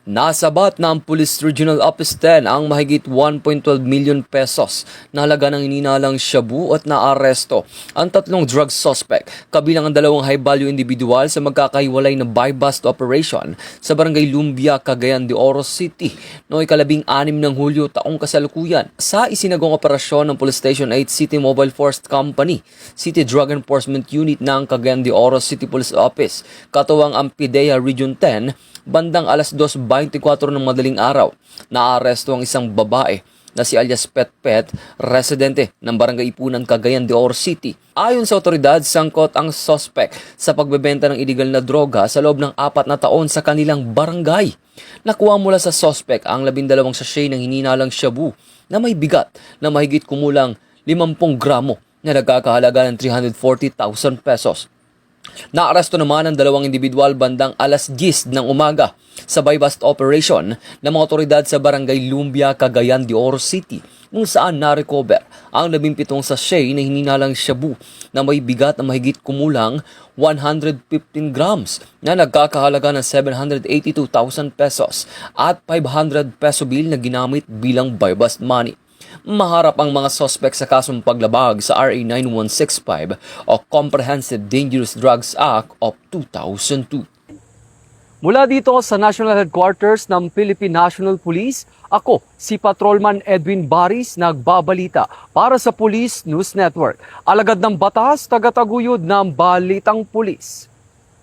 Nasabat ng Police Regional Office 10 ang mahigit 1.12 million pesos na halaga ng ininalang shabu at naaresto ang tatlong drug suspect, kabilang ang dalawang high-value individual sa magkakahiwalay na buy-bust operation sa Barangay Lumbia, Cagayan de Oro City noong 16 ng Hulyo taong kasalukuyan. Sa isinagawang operasyon ng Police Station 8 City Mobile Force Company, City Drug Enforcement Unit ng Cagayan de Oro City Police Office, katuwang ang PIDEA Region 10, bandang alas 2:24 ng madaling araw, naaresto ang isang babae na si alias Pet, residente ng Barangay Ipunan, Cagayan de Oro City. Ayon sa otoridad, sangkot ang suspect sa pagbebenta ng illegal na droga sa loob ng 4 na taon sa kanilang barangay. Nakuha mula sa suspect ang 12 sachet ng hininalang shabu na may bigat na mahigit kumulang 50 gramo na nagkakahalaga ng 340,000 pesos. Naaresto naman ang dalawang individual bandang alas 10 ng umaga sa buy-bust operation ng mga otoridad sa Barangay Lumbia, Cagayan de Oro City, kung saan na-recover ang 17 sachet na hininalang shabu na may bigat na mahigit kumulang 115 grams na nagkakahalaga ng 782,000 pesos at 500 peso bill na ginamit bilang buy-bust money. Maharap ang mga suspect sa kasong paglabag sa RA 9165 o Comprehensive Dangerous Drugs Act of 2002. Mula dito sa National Headquarters ng Philippine National Police, ako si Patrolman Edwin Baris, nagbabalita para sa Police News Network. Alagad ng batas, tagataguyod ng Balitang Pulis.